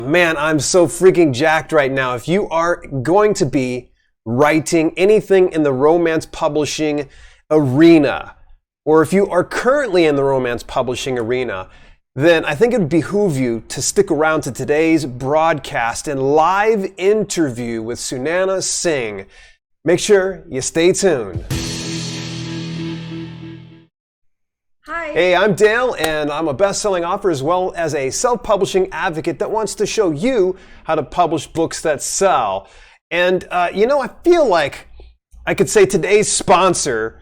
Man, I'm so freaking jacked right now. If you are going to be writing anything in the romance publishing arena, or if you are currently in the romance publishing arena, then I think it would behoove you to stick around to today's broadcast and live interview with Sunana Singh. Make sure you stay tuned. Hi. Hey, I'm Dale, and I'm a best-selling author as well as a self-publishing advocate that wants to show you how to publish books that sell. And, I feel like I could say today's sponsor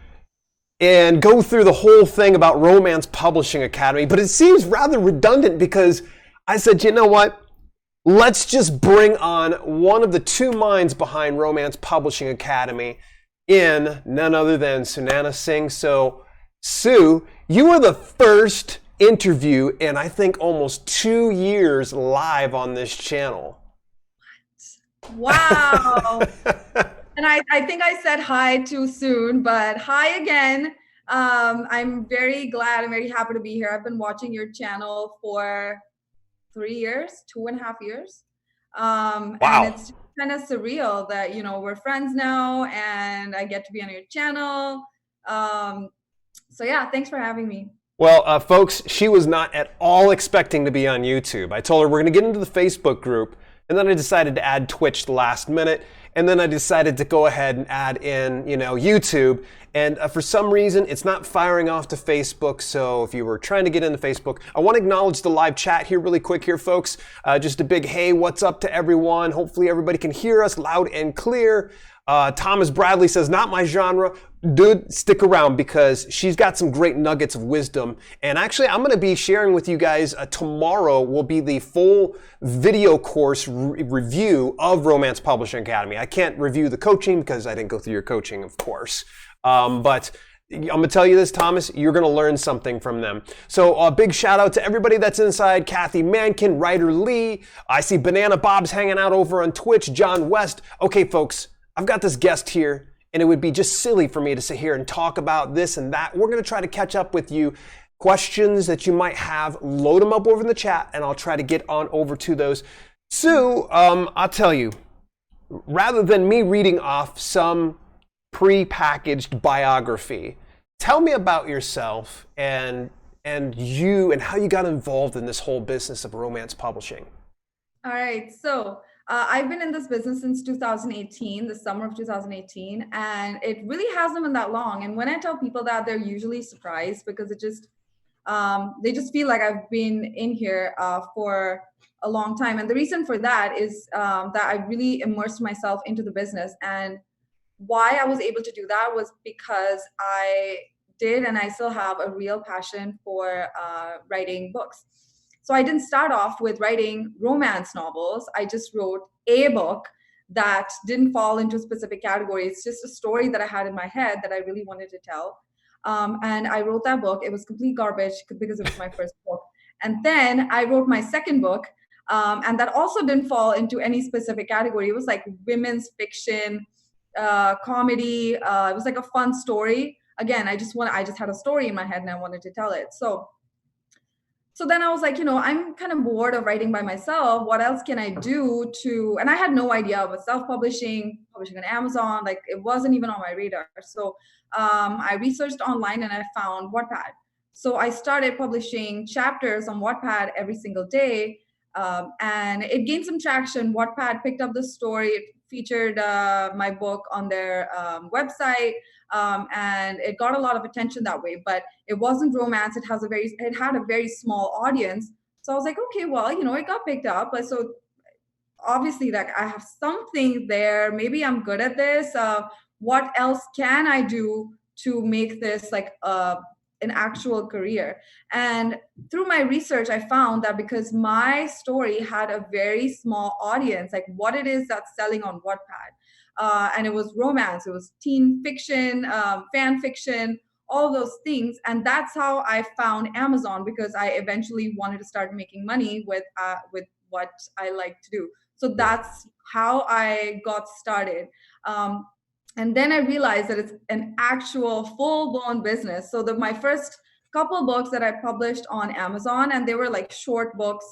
and go through the whole thing about Romance Publishing Academy, but it seems rather redundant because I said, you know what? Let's just bring on one of the two minds behind Romance Publishing Academy in none other than Sunana Singh. So, Sue, you were the first interview in, I think, almost 2 years live on this channel. Wow. And I think I said hi too soon, but hi again. I'm very glad. I'm very happy to be here. I've been watching your channel for 3 years, 2.5 years. Wow. And it's kind of surreal that, we're friends now and I get to be on your channel. So yeah, thanks for having me. Well, folks, she was not at all expecting to be on YouTube. I told her we're going to get into the Facebook group, and then I decided to add Twitch the last minute, and then I decided to go ahead and add in, YouTube. And for some reason, it's not firing off to Facebook. So if you were trying to get into Facebook, I want to acknowledge the live chat here really quick here, folks. Just a big hey, what's up to everyone? Hopefully everybody can hear us loud and clear. Thomas Bradley says, not my genre. Dude, stick around because she's got some great nuggets of wisdom. And actually, I'm going to be sharing with you guys tomorrow will be the full video course review of Romance Publishing Academy. I can't review the coaching because I didn't go through your coaching, of course. But I'm going to tell you this, Thomas, you're going to learn something from them. So a big shout out to everybody that's inside. Kathy Mankin, Ryder Lee. I see Banana Bob's hanging out over on Twitch. John West. Okay, folks, I've got this guest here. And it would be just silly for me to sit here and talk about this and that. We're going to try to catch up with you. Questions that you might have, load them up over in the chat, and I'll try to get on over to those. Sue, I'll tell you, rather than me reading off some pre-packaged biography, tell me about yourself and you and how you got involved in this whole business of romance publishing. All right. So I've been in this business since 2018, the summer of 2018, and it really hasn't been that long. And when I tell people that, they're usually surprised because they just feel like I've been in here for a long time. And the reason for that is that I really immersed myself into the business. And why I was able to do that was because I did, and I still have a real passion for writing books. So I didn't start off with writing romance novels. I just wrote a book that didn't fall into a specific category. It's just a story that I had in my head that I really wanted to tell. And I wrote that book. It was complete garbage because it was my first book. And then I wrote my second book, and that also didn't fall into any specific category. It was like women's fiction, comedy. It was like a fun story. Again, I just had a story in my head and I wanted to tell it. So then I was like, I'm kind of bored of writing by myself. What else can I do and I had no idea about self-publishing, publishing on Amazon. Like it wasn't even on my radar. So I researched online and I found Wattpad. So I started publishing chapters on Wattpad every single day. And it gained some traction. Wattpad picked up the story. It featured my book on their website. And it got a lot of attention that way, but it wasn't romance. It had a very small audience. So I was like, okay, well, it got picked up. But so obviously, like I have something there. Maybe I'm good at this. What else can I do to make this like an actual career? And through my research, I found that because my story had a very small audience, like what it is that's selling on Wattpad. And it was romance, it was teen fiction, fan fiction, all those things. And that's how I found Amazon, because I eventually wanted to start making money with what I like to do. So that's how I got started. And then I realized that it's an actual full-blown business. So my first couple books that I published on Amazon, and they were like short books,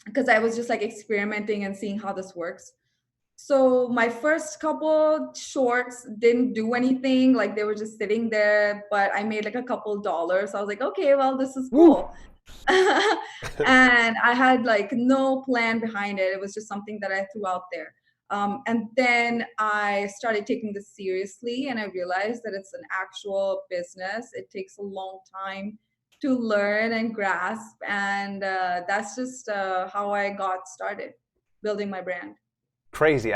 because I was just like experimenting and seeing how this works. So my first couple shorts didn't do anything, like they were just sitting there, but I made like a couple dollars. So I was like, okay, well, this is Woo. cool. And I had like no plan behind it. It was just something that I threw out there. And then I started taking this seriously, and I realized that it's an actual business. It takes a long time to learn and grasp. And that's just how I got started building my brand. Crazy.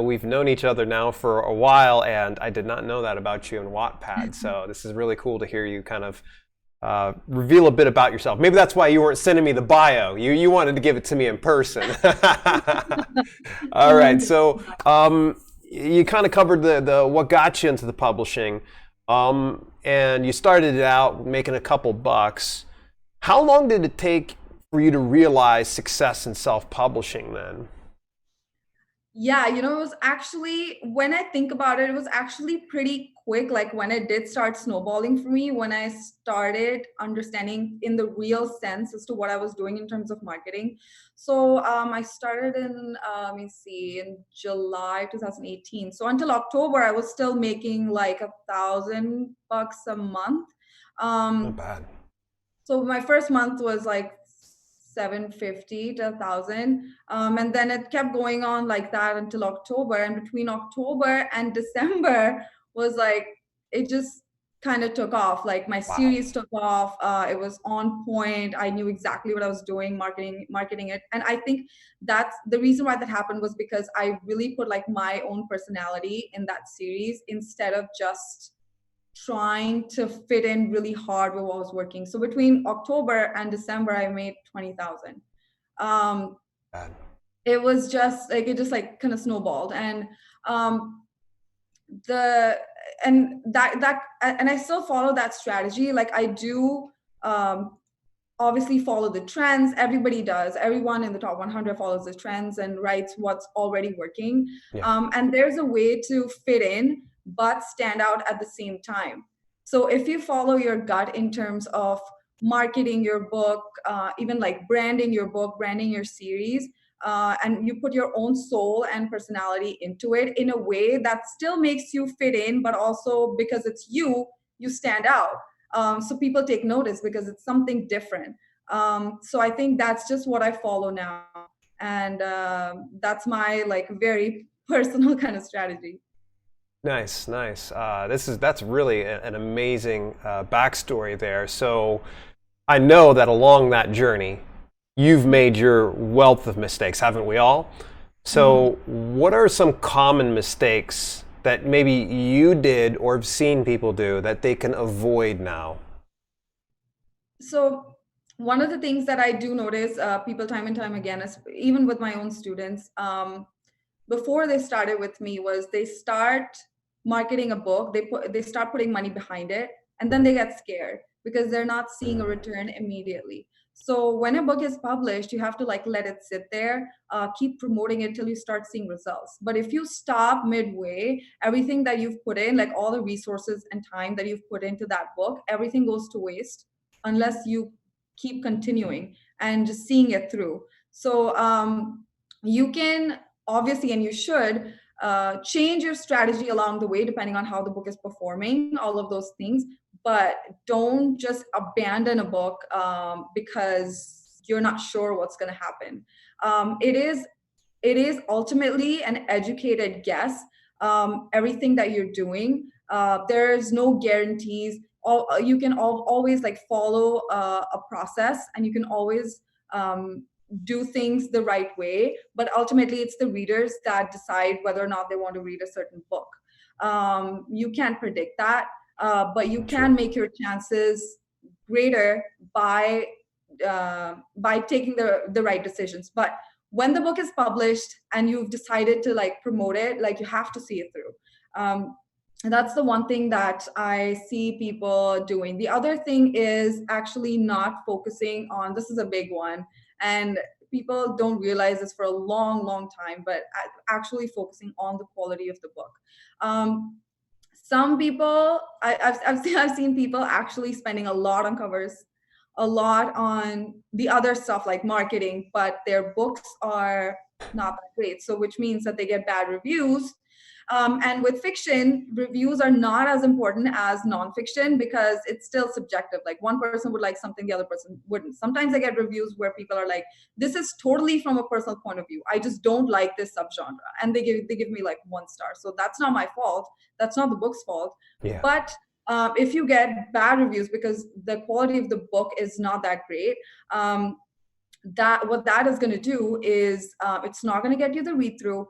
We've known each other now for a while, and I did not know that about you in Wattpad. So this is really cool to hear you kind of reveal a bit about yourself. Maybe that's why you weren't sending me the bio. You wanted to give it to me in person. All right. So you kind of covered the what got you into the publishing, and you started it out making a couple bucks. How long did it take for you to realize success in self-publishing then? Yeah, it was actually, when I think about it, it was actually pretty quick. Like when it did start snowballing for me, when I started understanding in the real sense as to what I was doing in terms of marketing. So I started in, let me see, in July 2018. So until October, I was still making like $1,000 a month. Not Um, bad. so my first month was like 750 to 1,000. And then it kept going on like that until October. And between October and December was like, it just kind of took off. Like my Wow. series took off. It was on point. I knew exactly what I was doing, marketing it. And I think that's the reason why that happened, was because I really put like my own personality in that series instead of just trying to fit in really hard with what was working. So between October and December, I made 20,000. Um, Bad. it was just like, it just like kind of snowballed. And um, the and that and I still follow that strategy. Like I do um, obviously follow the trends. Everybody does. Everyone in the top 100 follows the trends and writes what's already working. Yeah. And there's a way to fit in but stand out at the same time. So if you follow your gut in terms of marketing your book, even like branding your book, branding your series, and you put your own soul and personality into it in a way that still makes you fit in, but also because it's you, you stand out. So people take notice because it's something different. So I think that's just what I follow now, and that's my like very personal kind of strategy. Nice, nice. That's really an amazing backstory there. So I know that along that journey, you've made your wealth of mistakes, haven't we all? Mhm. So what are some common mistakes that maybe you did or have seen people do that they can avoid now? So one of the things that I do notice, people time and time again, is even with my own students, before they started with me, was they start marketing a book, they start putting money behind it, and then Mhm. they get scared because they're not seeing a return immediately. So when a book is published, you have to like let it sit there, keep promoting it till you start seeing results. But if you stop midway, everything that you've put in, like all the resources and time that you've put into that book, everything goes to waste unless you keep continuing and just seeing it through. So you can obviously, and you should, change your strategy along the way depending on how the book is performing, all of those things. But don't just abandon a book because you're not sure what's going to happen. It is ultimately an educated guess. Everything that you're doing, there's no guarantees. You can always like follow a process, and you can always do things the right way, but ultimately it's the readers that decide whether or not they want to read a certain book. You can't predict that, but you True. can make your chances greater by taking the right decisions. But when the book is published and you've decided to like promote it, like you have to see it through. And that's the one thing that I see people doing. The other thing is actually not focusing on, this is a big one, and people don't realize this for a long, long time, but actually focusing on the quality of the book. Some people, I've seen people actually spending a lot on covers, a lot on the other stuff like marketing, but their books are not that great. So which means that they get bad reviews. And with fiction, reviews are not as important as nonfiction because it's still subjective. Like one person would like something, the other person wouldn't. Sometimes I get reviews where people are like, "This is totally from a personal point of view. I just don't like this subgenre," and they give me like 1 star. So that's not my fault. That's not the book's fault. Yeah. But if you get bad reviews because the quality of the book is not that great, that what that is going to do is it's not going to get you the read through.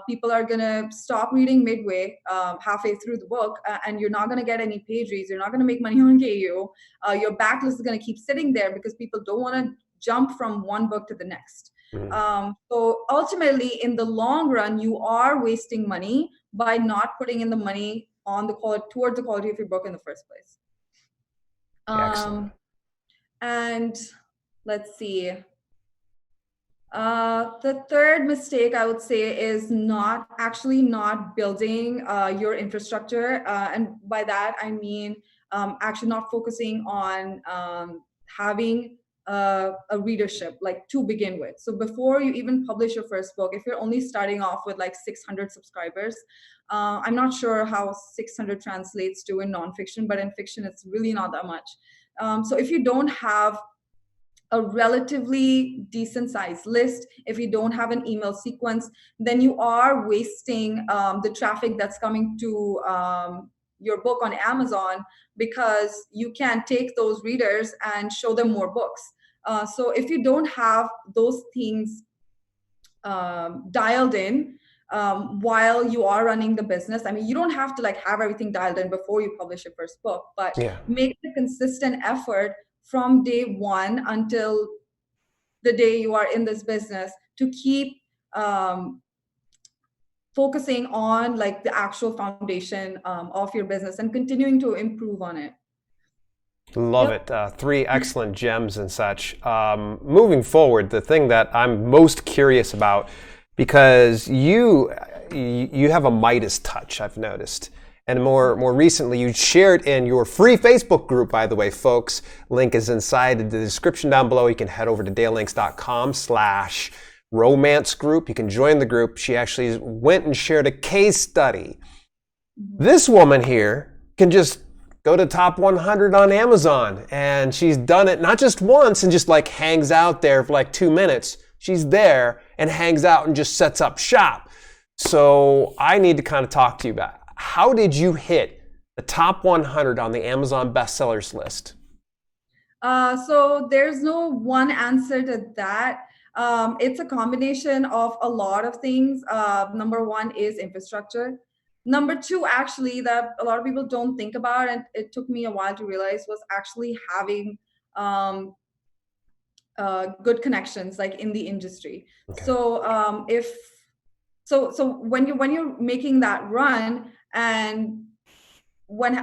People are going to stop reading midway, halfway through the book, and you're not going to get any page reads. You're not going to make money on KU. Your backlist is going to keep sitting there because people don't want to jump from one book to the next. So ultimately, in the long run, you are wasting money by not putting in the money on the quality towards the quality of your book in the first place. Excellent. And let's see. The third mistake I would say is not building your infrastructure. And by that, I mean actually not focusing on having a readership like to begin with. So before you even publish your first book, if you're only starting off with like 600 subscribers, I'm not sure how 600 translates to in nonfiction, but in fiction, it's really not that much. So if you don't have a relatively decent sized list, if you don't have an email sequence, then you are wasting the traffic that's coming to your book on Amazon because you can take those readers and show them more books. So if you don't have those things dialed in while you are running the business, I mean, you don't have to like have everything dialed in before you publish your first book, but make a consistent effort from day one until the day you are in this business to keep focusing on like the actual foundation of your business and continuing to improve on it. Love it. 3 excellent gems and such. Moving forward, the thing that I'm most curious about, because you have a Midas touch, I've noticed. And more recently, you shared in your free Facebook group, by the way, folks. Link is inside the description down below. You can head over to dalelinks.com/romance group. You can join the group. She actually went and shared a case study. This woman here can just go to top 100 on Amazon. And she's done it not just once and just like hangs out there for like 2 minutes. She's there and hangs out and just sets up shop. So I need to kind of talk to you about how did you hit the top 100 on the Amazon bestsellers list? So there's no one answer to that. It's a combination of a lot of things. Number one is infrastructure. Number two, actually, that a lot of people don't think about, and it took me a while to realize, was actually having good connections, like in the industry. Okay. So when you're making that run, and what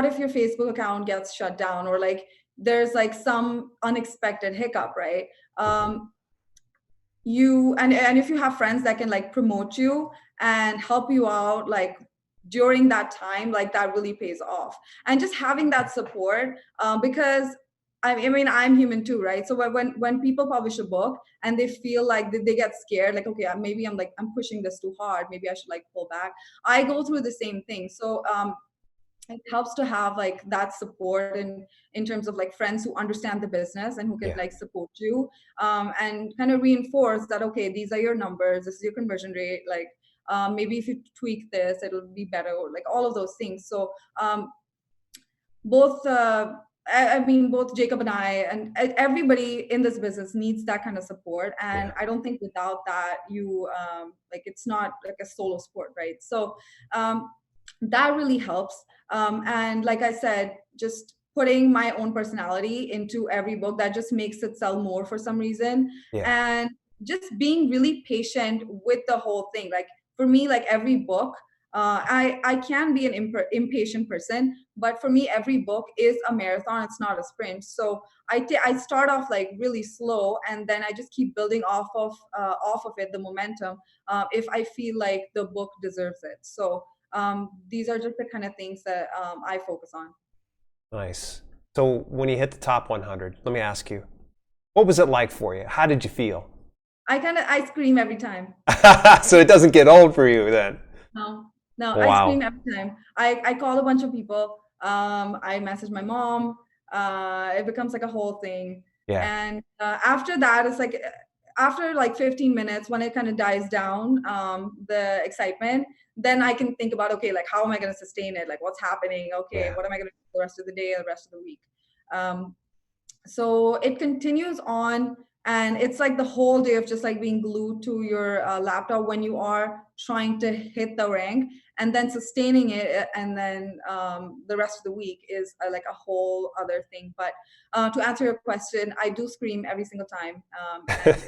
if your Facebook account gets shut down, or like there's like some unexpected hiccup, right? You and if you have friends that can like promote you and help you out like during that time, like that really pays off. And just having that support, because I mean, I'm human too, right? So when people publish a book and they feel like they get scared, like, okay, maybe I'm pushing this too hard, maybe I should like pull back. I go through the same thing. So it helps to have like that support in terms of like friends who understand the business and who can like support you, and kind of reinforce that, okay, these are your numbers, this is your conversion rate, like maybe if you tweak this, it'll be better, or like all of those things. So both Jacob and I and everybody in this business needs that kind of support. And I don't think without that, you like it's not like a solo sport, right? So that really helps. And like I said, just putting my own personality into every book, that just makes it sell more for some reason. And just being really patient with the whole thing. Like for me, like every book, I can be an impatient person, but for me, every book is a marathon. It's not a sprint. So I start off like really slow, and then I just keep building off of it, the momentum, if I feel like the book deserves it. So these are just the kind of things that I focus on. Nice. So when you hit the top 100, let me ask you, what was it like for you? How did you feel? I scream every time. So it doesn't get old for you then. No, no, I scream Wow. every time. I call a bunch of people. I message my mom. It becomes like a whole thing. Yeah. And after that, it's like after like 15 minutes, when it kind of dies down, the excitement, then I can think about, okay, like how am I going to sustain it? Like what's happening? Okay, Yeah. what am I going to do the rest of the day or the rest of the week? Um, so it continues on, and it's like the whole day of just like being glued to your laptop when you are trying to hit the rank, and then sustaining it, and then the rest of the week is like a whole other thing. But to answer your question, I do scream every single time, and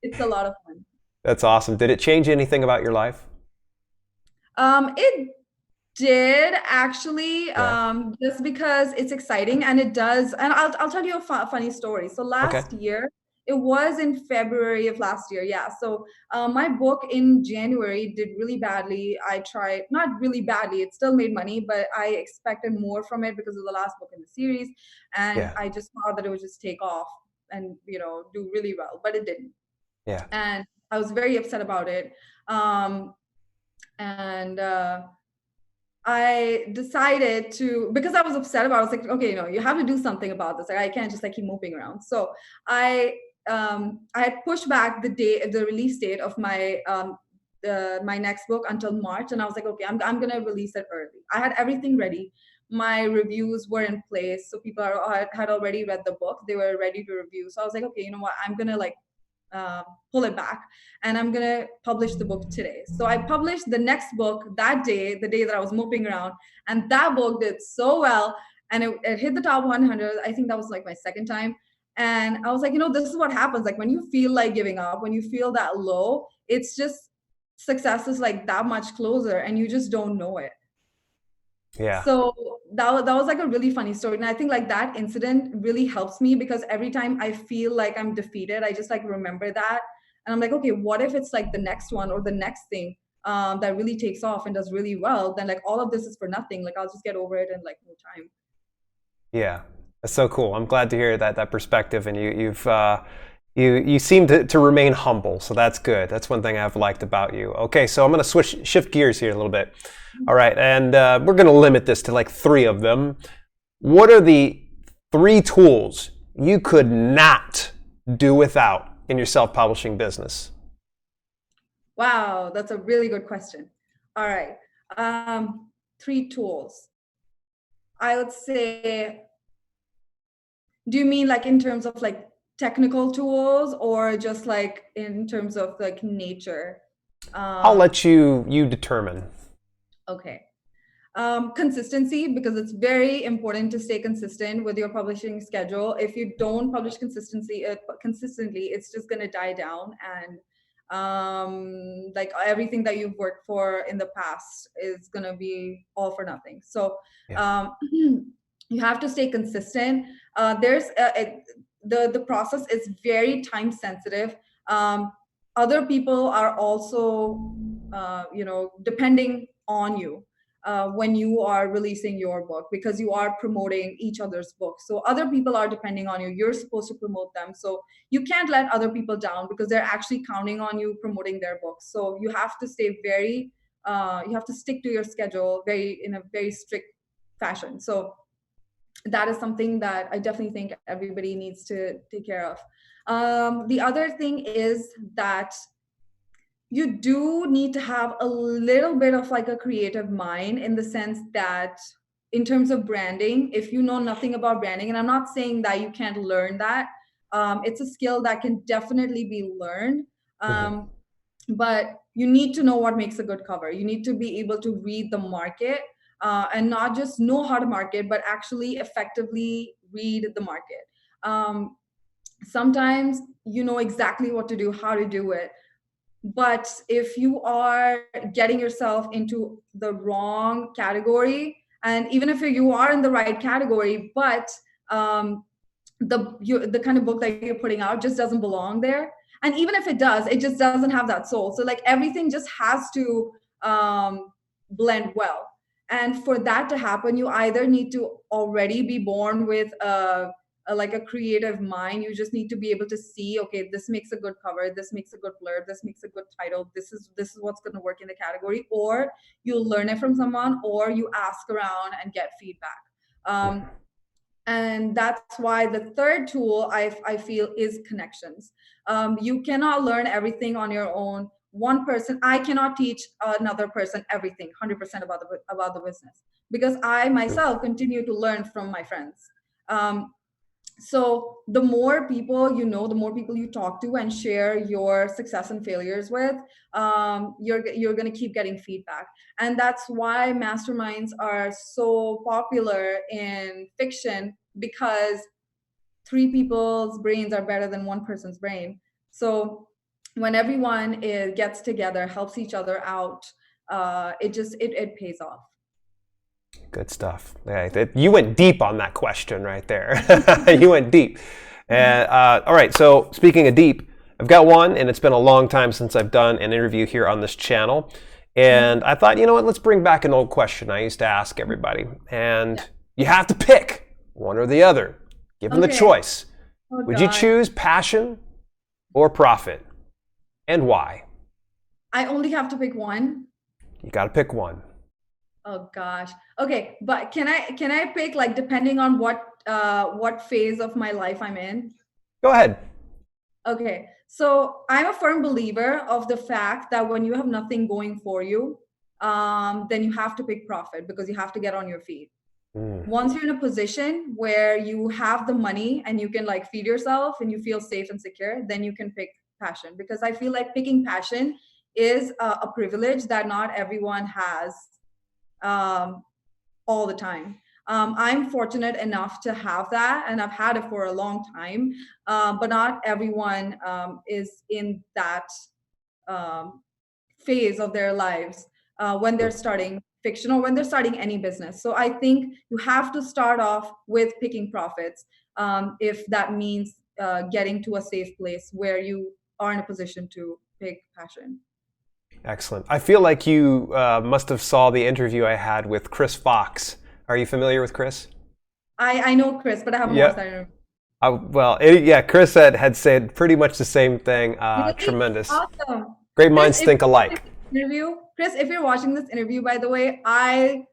it's a lot of fun. That's awesome. Did it change anything about your life? It did actually, Yeah. just because it's exciting and it does. And I'll tell you a funny story. So Okay. last year, it was in February of last year. Yeah. So my book in January did really badly. I tried, not really badly, it still made money, but I expected more from it because of the last book in the series. And Yeah. I just thought that it would just take off and, do really well, but it didn't. Yeah. And I was very upset about it. Um, and I decided to, because I was upset about it, I was like, okay, you have to do something about this. Like, I can't just like keep moping around. So I I had pushed back the release date of my next book until March, and I was like, okay, I'm gonna release it early. I had everything ready. My reviews were in place, so people had already read the book. They were ready to review. So I was like, okay, you know what? I'm gonna like pull it back, and I'm gonna publish the book today. So I published the next book that day, the day that I was moping around, and that book did so well, and it hit the top 100. I think that was like my second time, and I was like, this is what happens. Like when you feel like giving up, when you feel that low, it's just success is like that much closer, and you just don't know it. Yeah. So that was like a really funny story. And I think like that incident really helps me, because every time I feel like I'm defeated, I just like remember that. And I'm like, okay, what if it's like the next one or the next thing that really takes off and does really well? Then like all of this is for nothing. Like I'll just get over it in like no time. Yeah. That's so cool. I'm glad to hear that perspective, and you seem to remain humble, so that's good. That's one thing I've liked about you. Okay, so I'm going to shift gears here a little bit. All right, and we're going to limit this to like three of them. What are the three tools you could not do without in your self-publishing business? Wow, that's a really good question. All right. Three tools. I would say, do you mean like in terms of like technical tools, or just like in terms of like nature? I'll Um, let you determine. okay. Consistency, because it's very important to stay consistent with your publishing schedule. If you don't publish consistently, it's just going to die down, and like everything that you've worked for in the past is going to be all for nothing. So Yeah. you have to stay consistent. The process is very time sensitive. Other people are also depending on you when you are releasing your book, because you are promoting each other's book. So other people are depending on you. You're supposed to promote them. So you can't let other people down, because they're actually counting on you promoting their books. So you have to stay you have to stick to your schedule in a very strict fashion. So that is something that I definitely think everybody needs to take care of. The other thing is that you do need to have a little bit of like a creative mind, in the sense that in terms of branding, if you know nothing about branding, and I'm not saying that you can't learn that, it's a skill that can definitely be learned. Mhm. But you need to know what makes a good cover. You need to be able to read the market, and not just know how to market, but actually effectively read the market. Sometimes you know exactly what to do, how to do it, but if you are getting yourself into the wrong category, and even if you are in the right category, but um, the kind of book that you're putting out just doesn't belong there, and even if it does, it just doesn't have that soul. So like everything just has to blend well. And for that to happen, you either need to already be born with like a creative mind. You just need to be able to see, okay, this makes a good cover, this makes a good blurb, this makes a good title, this is what's going to work in the category. Or you learn it from someone, or you ask around and get feedback. And that's why the third tool I feel is connections. You cannot learn everything on your own. One person, I cannot teach another person everything 100% about the business, because I myself continue to learn from my friends. So the more people you know, the more people you talk to and share your success and failures with, you're going to keep getting feedback. And that's why masterminds are so popular in fiction, because three people's brains are better than one person's brain. So when everyone gets together, helps each other out, it pays off. Good stuff. Yeah, you went deep on that question right there. You went deep. And all right, so speaking of deep, I've got one, and it's been a long time since I've done an interview here on this channel. And I thought, you know what, let's bring back an old question I used to ask everybody. And you have to pick one or the other. Given the choice, would you choose passion or profit? And why? I only have to pick one? You got to pick one. Oh gosh. Okay, but can I pick, like, depending on what phase of my life I'm in? Go ahead. Okay. So I'm a firm believer of the fact that when you have nothing going for you, then you have to pick profit, because you have to get on your feet. Once you're in a position where you have the money and you can, like, feed yourself and you feel safe and secure, then you can pick passion. Because I feel like picking passion is a privilege that not everyone has all the time. I'm fortunate enough to have that, and I've had it for a long time, but not everyone is in that phase of their lives when they're starting fiction or when they're starting any business. So I think you have to start off with picking profits, if that means getting to a safe place where you are in a position to pick passion. Excellent. I feel like you must have saw the interview I had with Chris Fox. Are you familiar with Chris? I know Chris, but I haven't watched that interview. Chris had said pretty much the same thing. Tremendous. Awesome. Great minds think alike. Chris, if you're watching this interview, by the way, I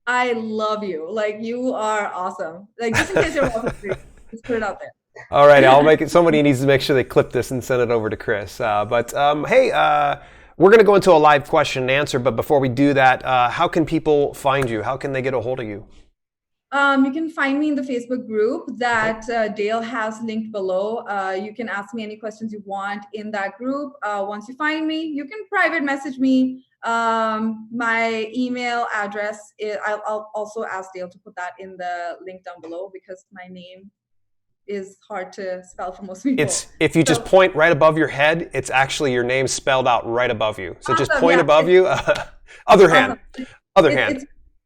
love you. Like, you are awesome. Like, just in case you're watching, just put it out there. All right, I'll make it. Somebody needs to make sure they clip this and send it over to Chris. Hey, we're going to go into a live question and answer. But before we do that, how can people find you? How can they get a hold of you? You can find me in the Facebook group that Dale has linked below. You can ask me any questions you want in that group. Once you find me, you can private message me. My email address I'll also ask Dale to put that in the link down below, because my name is hard to spell for most people. If you just point right above your head, it's actually your name spelled out right above you. So just point above you. Other hand.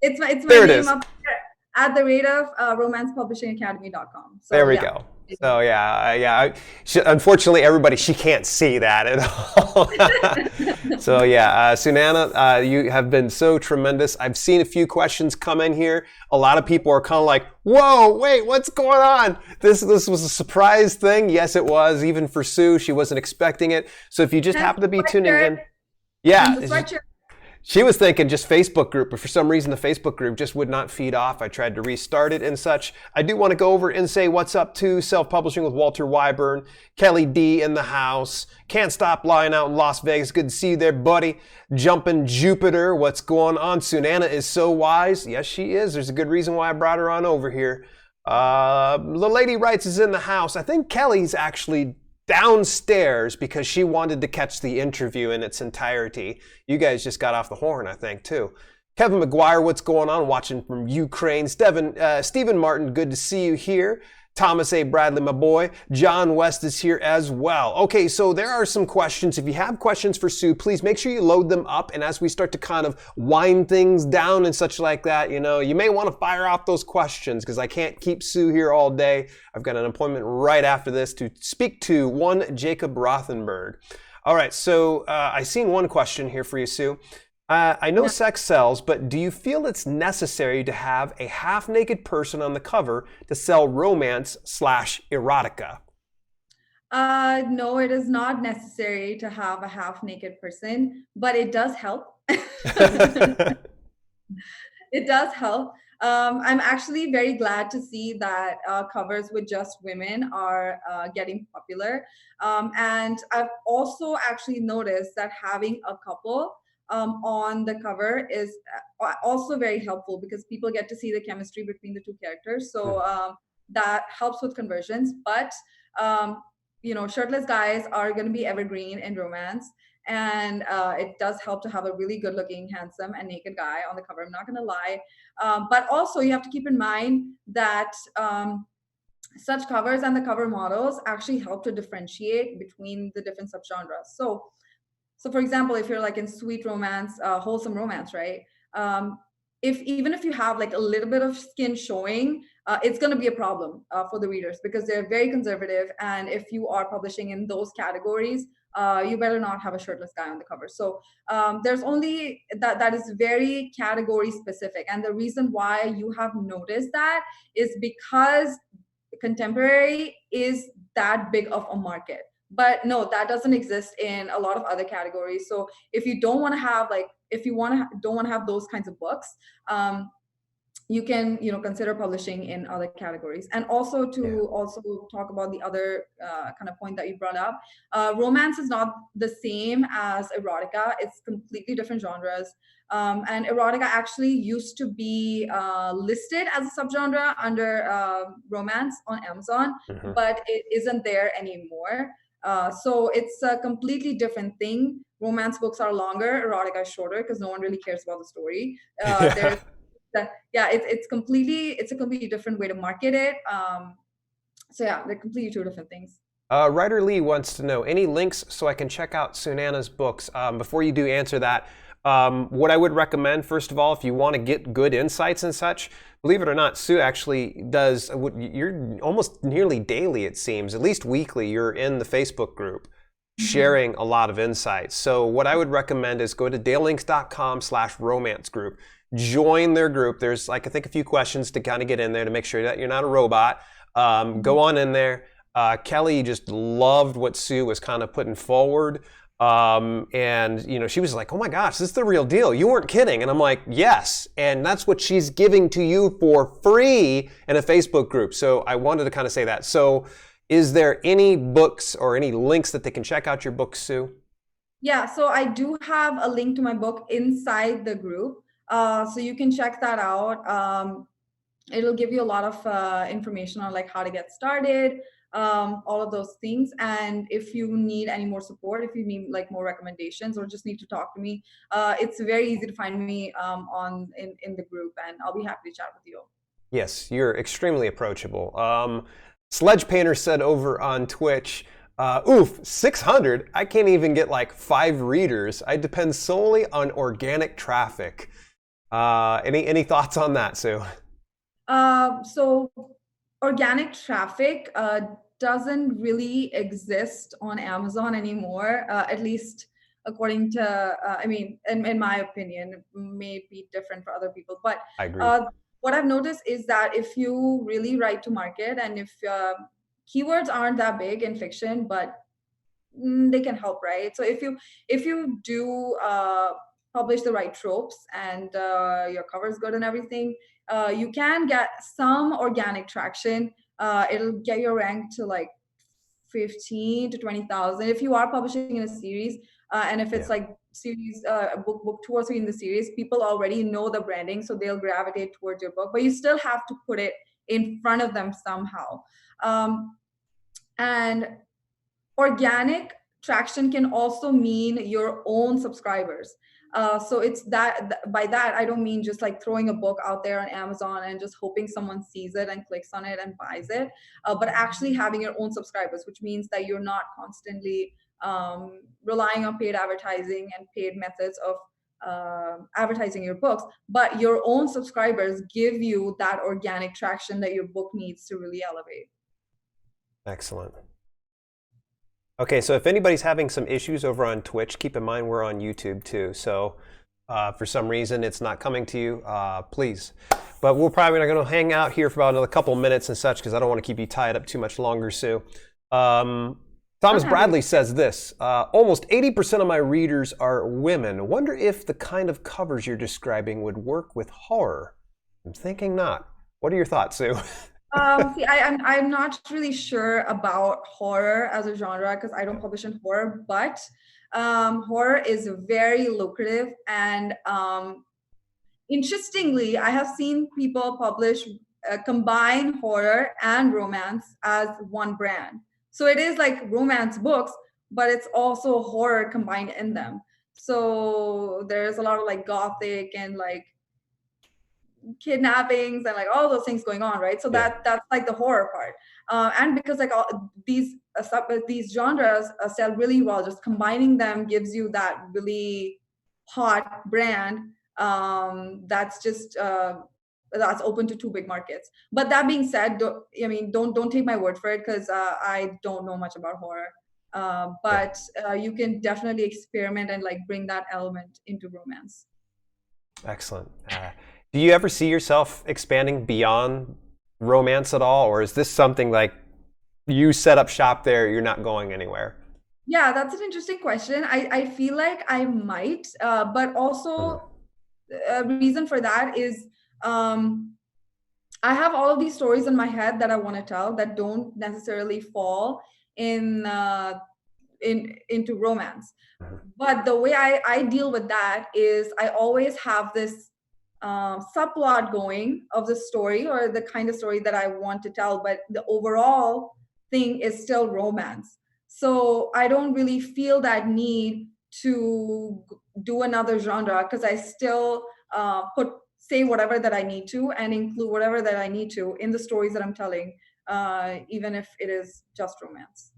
It's my there name up there, at the rate of romancepublishingacademy.com. So, there we go. So unfortunately, everybody, she can't see that at all. So Sunana, you have been so tremendous. I've seen a few questions come in here. A lot of people are kind of like, whoa, wait, what's going on? This was a surprise thing. Yes, it was. Even for Sue, she wasn't expecting it. So if you just happen to be tuning in. She was thinking just Facebook group, but for some reason the Facebook group just would not feed off. I tried to restart it and such. I do want to go over and say what's up to Self-Publishing with Walter Wyburn, Kelly D in the house, Can't Stop Lying Out in Las Vegas. Good to see you there, buddy. Jumpin' Jupiter, what's going on? Sunana is so wise. Yes, she is. There's a good reason why I brought her on over here. The Lady Writes is in the house. I think Kelly's actually downstairs because she wanted to catch the interview in its entirety. You guys just got off the horn, I think, too. Kevin McGuire, what's going on? Watching from Ukraine. Stephen Martin, good to see you here. Thomas A. Bradley, my boy. John West is here as well. Okay, so there are some questions. If you have questions for Sue, please make sure you load them up. And as we start to kind of wind things down and such like that, you know, you may want to fire off those questions because I can't keep Sue here all day. I've got an appointment right after this to speak to one Jacob Rothenberg. All right, so I seen one question here for you, Sue. I know sex sells, but do you feel it's necessary to have a half-naked person on the cover to sell romance slash erotica? No, it is not necessary to have a half naked person, but it does help. It does help. I'm actually very glad to see that covers with just women are getting popular. And I've also actually noticed that having a couple on the cover is also very helpful because people get to see the chemistry between the two characters. So that helps with conversions. But um, shirtless guys are going to be evergreen in romance, and it does help to have a really good looking, handsome and naked guy on the cover, I'm not going to lie. But also you have to keep in mind that such covers and the cover models actually help to differentiate between the different subgenres. So for example, if you're like in sweet romance, wholesome romance, right? If even if you have like a little bit of skin showing, it's going to be a problem for the readers because they're very conservative. And if you are publishing in those categories, you better not have a shirtless guy on the cover. So there's only that is very category specific. And the reason why you have noticed that is because contemporary is that big of a market. But no, that doesn't exist in a lot of other categories. So if you don't want to have like, if you want to don't want to have those kinds of books, you can consider publishing in other categories. And also to also talk about the other kind of point that you brought up, romance is not the same as erotica. It's completely different genres. And erotica actually used to be listed as a subgenre under romance on Amazon, but it isn't there anymore. So it's a completely different thing. Romance books are longer, erotica is shorter because no one really cares about the story. There's it's a completely different way to market it. So yeah, they're completely two different things. Ryder Lee wants to know any links so I can check out Sunana's books. Before you do answer that, what I would recommend, first of all, if you want to get good insights and such, believe it or not, Sue actually does, you're almost nearly daily, it seems, at least weekly, you're in the Facebook group sharing a lot of insights. So what I would recommend is go to dalelinks.com/romance group. Join their group. There's like, I think a few questions to kind of get in there to make sure that you're not a robot. Go on in there. Kelly just loved what Sue was kind of putting forward. And she was like, oh my gosh, this is the real deal. You weren't kidding. And I'm like, yes. And that's what she's giving to you for free in a Facebook group. So I wanted to kind of say that. So is there any books or any links that they can check out your books, Sue? Yeah, so I do have a link to my book inside the group. So you can check that out. It'll give you a lot of information on like how to get started, all of those things. And if you need any more support, if you need like more recommendations or just need to talk to me, it's very easy to find me in the group, and I'll be happy to chat with you. Yes, you're extremely approachable. Sledge Painter said over on Twitch, oof, 600? I can't even get like 5 readers. I depend solely on organic traffic. Any thoughts on that, Sue? So organic traffic doesn't really exist on Amazon anymore, at least according to, I mean, in my opinion, it may be different for other people. But I agree. What I've noticed is that if you really write to market, and if keywords aren't that big in fiction, but they can help, right? So if you do publish the right tropes and your cover is good and everything, you can get some organic traction. It'll get your rank to like 15 to 20,000 if you are publishing in a series, and if it's like series book 2 or 3 in the series, people already know the branding, so they'll gravitate towards your book, but you still have to put it in front of them somehow. And organic traction can also mean your own subscribers. So it's that, by that I don't mean just like throwing a book out there on Amazon and just hoping someone sees it and clicks on it and buys it, but actually having your own subscribers, which means that you're not constantly relying on paid advertising and paid methods of advertising your books, but your own subscribers give you that organic traction that your book needs to really elevate. Excellent. Okay, so if anybody's having some issues over on Twitch, keep in mind we're on YouTube too. So for some reason it's not coming to you, please. But we're probably not going to hang out here for about another couple of minutes and such because I don't want to keep you tied up too much longer, Sue. Thomas Bradley says this, almost 80% of my readers are women. Wonder if the kind of covers you're describing would work with horror. I'm thinking not. What are your thoughts, Sue? See, I'm not really sure about horror as a genre because I don't publish in horror, but horror is very lucrative. And interestingly, I have seen people publish, combine horror and romance as one brand. So it is like romance books, but it's also horror combined in them. So there's a lot of like gothic and like kidnappings and like all those things going on, right? So that's like the horror part. And because like all these genres sell really well, just combining them gives you that really hot brand that's just that's open to two big markets. But that being said, don't take my word for it because I don't know much about horror. But you can definitely experiment and like bring that element into romance. Excellent. Do you ever see yourself expanding beyond romance at all, or is this something like you set up shop there, you're not going anywhere? Yeah, that's an interesting question. I feel like I might, but also a reason for that is I have all of these stories in my head that I want to tell that don't necessarily fall in into romance. But the way I deal with that is I always have this subplot going of the story or the kind of story that I want to tell, but the overall thing is still romance. So I don't really feel that need to do another genre because I still say whatever that I need to and include whatever that I need to in the stories that I'm telling, even if it is just romance.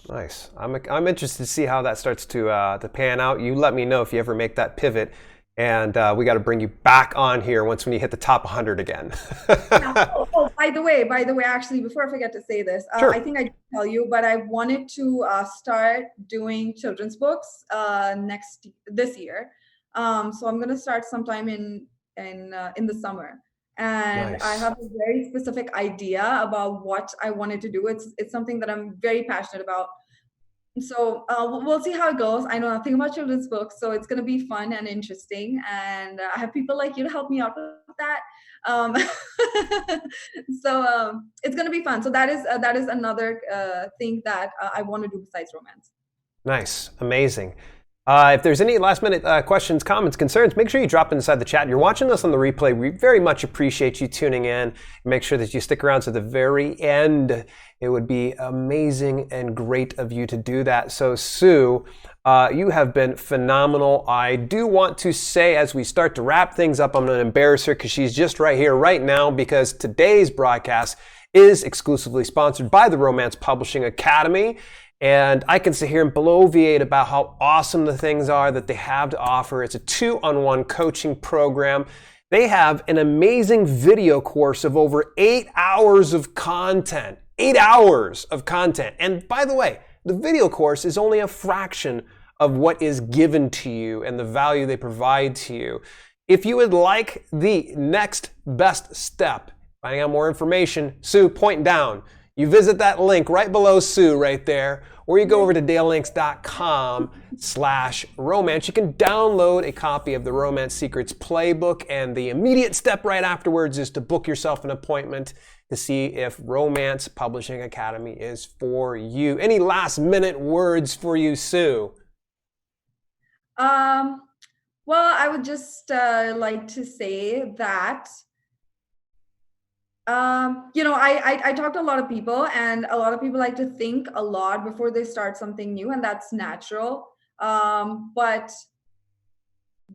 Nice. I'm interested to see how that starts to pan out. You let me know if you ever make that pivot. And we got to bring you back on here once when you hit the top 100 again. By the way, actually, before I forget to say this, Sure. I think I did tell you, but I wanted to start doing children's books this year. So I'm going to start sometime in the summer. And Nice. I have a very specific idea about what I wanted to do. It's something that I'm very passionate about. So we'll see how it goes. I know nothing about children's books, so it's going to be fun and interesting. And I have people like you to help me out with that. Um, so it's going to be fun. So that is another thing that I want to do besides romance. Nice. Amazing. If there's any last minute questions, comments, concerns, make sure you drop inside the chat. You're watching us on the replay. We very much appreciate you tuning in. Make sure that you stick around to the very end. It would be amazing and great of you to do that. So Sue, you have been phenomenal. I do want to say as we start to wrap things up, I'm going to embarrass her because she's just right here right now because today's broadcast is exclusively sponsored by the Romance Publishing Academy. And I can sit here and bloviate about how awesome the things are that they have to offer. It's a 2-on-1 coaching program. They have an amazing video course of over 8 hours of content. 8 hours of content. And by the way, the video course is only a fraction of what is given to you and the value they provide to you. If you would like the next best step, finding out more information, Sue, point down. You visit that link right below Sue right there, or you go over to dalelinks.com/romance. You can download a copy of the Romance Secrets Playbook, and the immediate step right afterwards is to book yourself an appointment to see if Romance Publishing Academy is for you. Any last minute words for you, Sue? Well, I would just like to say that I talk to a lot of people, and a lot of people like to think a lot before they start something new, and that's natural. But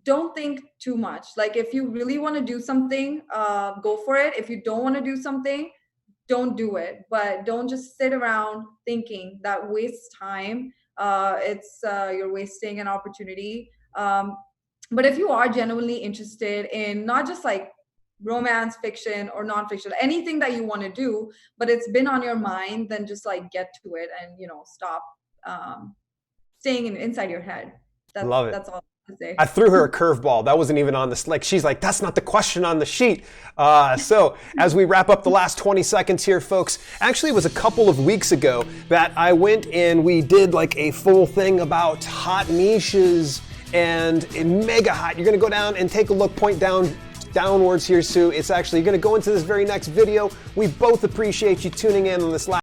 don't think too much. Like if you really want to do something, go for it. If you don't want to do something, don't do it. But don't just sit around thinking. That wastes time. You're wasting an opportunity. But if you are genuinely interested in not just like romance fiction or nonfiction, anything that you want to do, but it's been on your mind, then just like get to it and stop staying inside your head. Love it. That's all. to say. I threw her a curveball. That wasn't even on the, like, she's like, that's not the question on the sheet. So as we wrap up the last 20 seconds here, folks, actually it was a couple of weeks ago that I went and we did like a full thing about hot niches and mega hot. You're gonna go down and take a look, point downwards here, Sue. It's actually, you're gonna go into this very next video. We both appreciate you tuning in on this last